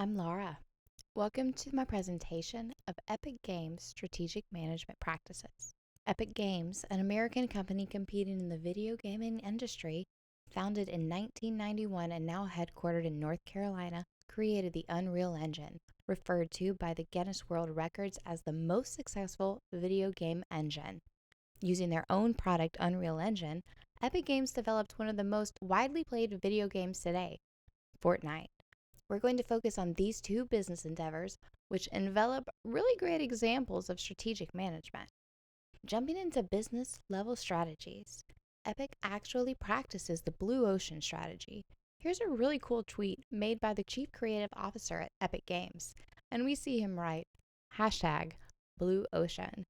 I'm Laura. Welcome to my presentation of Epic Games Strategic Management Practices. Epic Games, an American company competing in the video gaming industry, founded in 1991 and now headquartered in North Carolina, created the Unreal Engine, referred to by the Guinness World Records as the most successful video game engine. Using their own product, Unreal Engine, Epic Games developed one of the most widely played video games today, Fortnite. We're going to focus on these two business endeavors, which envelop really great examples of strategic management. Jumping into business level strategies, Epic actually practices the blue ocean strategy. Here's a really cool tweet made by the chief creative officer at Epic Games, and we see him write, #Blue Ocean.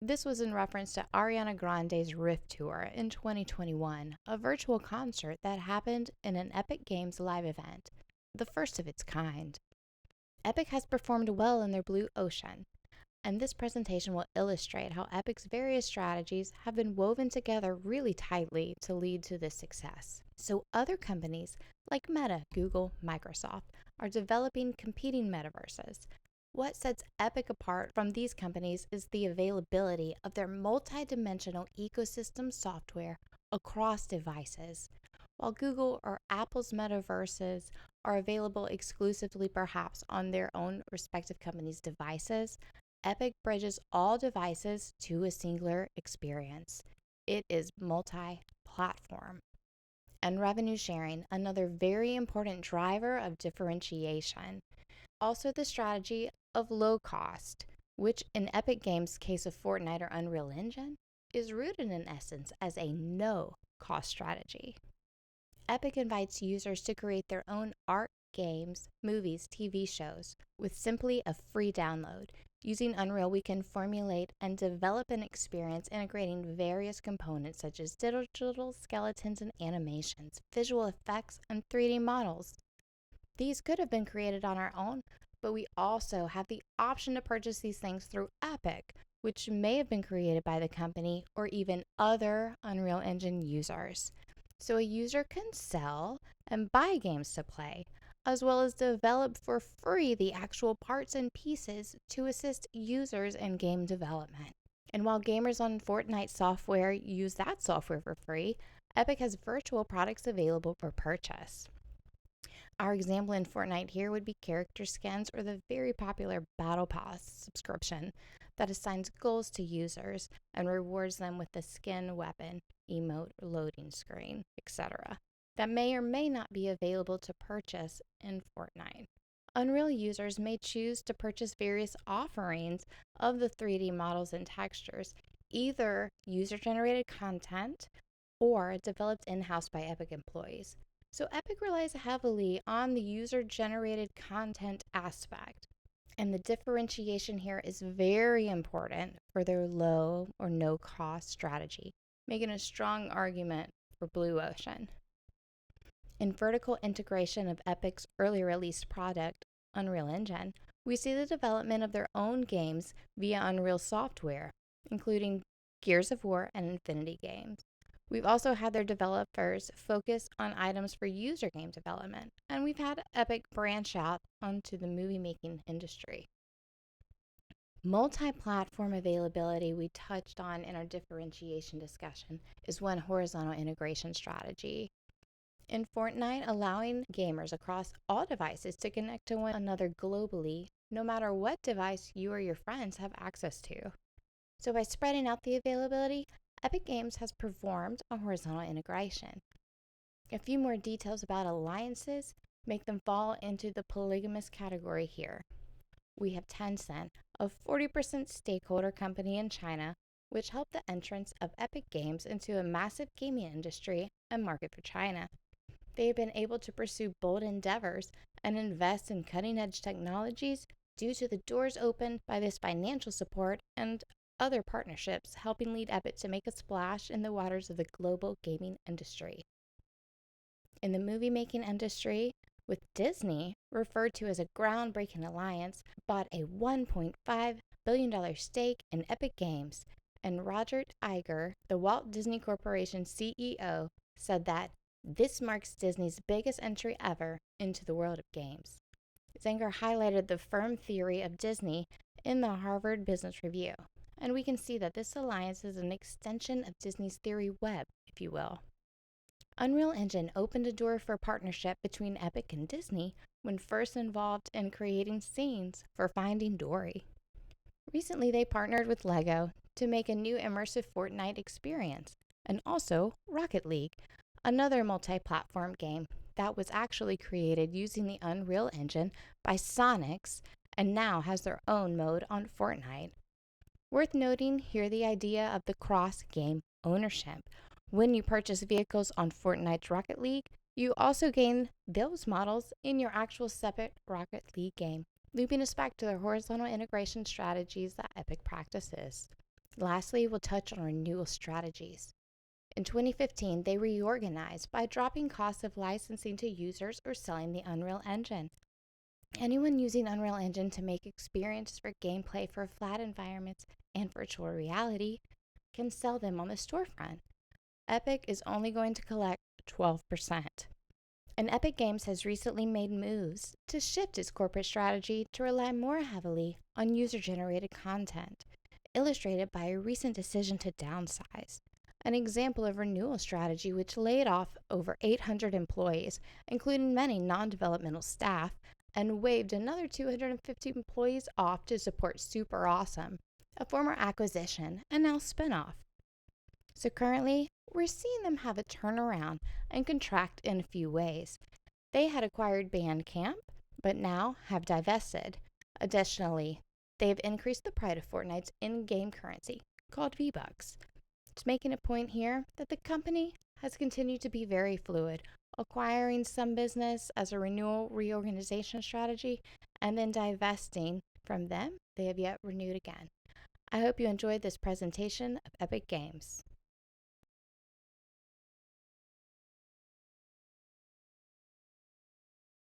This was in reference to Ariana Grande's Rift Tour in 2021, a virtual concert that happened in an Epic Games live event, the first of its kind. Epic has performed well in their blue ocean, and this presentation will illustrate how Epic's various strategies have been woven together really tightly to lead to this success. So other companies like Meta, Google, Microsoft are developing competing metaverses. What sets Epic apart from these companies is the availability of their multi-dimensional ecosystem software across devices. While Google or Apple's metaverses are available exclusively perhaps on their own respective companies' devices, Epic bridges all devices to a singular experience. It is multi-platform. And revenue sharing, another very important driver of differentiation. Also the strategy of low cost, which in Epic Games' case of Fortnite or Unreal Engine, is rooted in essence as a no-cost strategy. Epic invites users to create their own art, games, movies, TV shows with simply a free download. Using Unreal, we can formulate and develop an experience integrating various components such as digital skeletons and animations, visual effects, and 3D models. These could have been created on our own, but we also have the option to purchase these things through Epic, which may have been created by the company or even other Unreal Engine users. So a user can sell and buy games to play, as well as develop for free the actual parts and pieces to assist users in game development. And while gamers on Fortnite software use that software for free, Epic has virtual products available for purchase. Our example in Fortnite here would be character skins or the very popular Battle Pass subscription that assigns goals to users and rewards them with the skin, weapon, emote, loading screen, etc. that may or may not be available to purchase in Fortnite. Unreal users may choose to purchase various offerings of the 3D models and textures, either user-generated content or developed in-house by Epic employees. So Epic relies heavily on the user-generated content aspect. And the differentiation here is very important for their low or no cost strategy, making a strong argument for Blue Ocean. In vertical integration of Epic's early released product, Unreal Engine, we see the development of their own games via Unreal software, including Gears of War and Infinity games. We've also had their developers focus on items for user game development, and we've had Epic branch out onto the movie-making industry. Multi-platform availability we touched on in our differentiation discussion is one horizontal integration strategy. In Fortnite, allowing gamers across all devices to connect to one another globally, no matter what device you or your friends have access to. So by spreading out the availability, Epic Games has performed a horizontal integration. A few more details about alliances make them fall into the polygamous category here. We have Tencent, a 40% stakeholder company in China, which helped the entrance of Epic Games into a massive gaming industry and market for China. They have been able to pursue bold endeavors and invest in cutting-edge technologies due to the doors opened by this financial support and other partnerships helping lead Epic to make a splash in the waters of the global gaming industry. In the movie-making industry, with Disney, referred to as a groundbreaking alliance, bought a $1.5 billion stake in Epic Games, and Roger Iger, the Walt Disney Corporation CEO, said that this marks Disney's biggest entry ever into the world of games. Zenger highlighted the firm theory of Disney in the Harvard Business Review, and we can see that this alliance is an extension of Disney's theory web, if you will. Unreal Engine opened a door for partnership between Epic and Disney when first involved in creating scenes for Finding Dory. Recently, they partnered with LEGO to make a new immersive Fortnite experience, and also Rocket League, another multi-platform game that was actually created using the Unreal Engine by Sonics and now has their own mode on Fortnite. Worth noting here the idea of the cross-game ownership. When you purchase vehicles on Fortnite's Rocket League, you also gain those models in your actual separate Rocket League game, looping us back to the horizontal integration strategies that Epic practices. Lastly, we'll touch on renewal strategies. In 2015, they reorganized by dropping costs of licensing to users or selling the Unreal Engine. Anyone using Unreal Engine to make experiences for gameplay for flat environments and virtual reality can sell them on the storefront. Epic is only going to collect 12%. And Epic Games has recently made moves to shift its corporate strategy to rely more heavily on user-generated content, illustrated by a recent decision to downsize. An example of renewal strategy which laid off over 800 employees, including many non-developmental staff, and waived another 250 employees off to support Super Awesome, a former acquisition and now spinoff. So currently, we're seeing them have a turnaround and contract in a few ways. They had acquired Bandcamp, but now have divested. Additionally, they have increased the price of Fortnite's in-game currency, called V-Bucks. It's making a point here that the company has continued to be very fluid, acquiring some business as a renewal reorganization strategy, and then divesting from them. They have yet renewed again. I hope you enjoyed this presentation of Epic Games.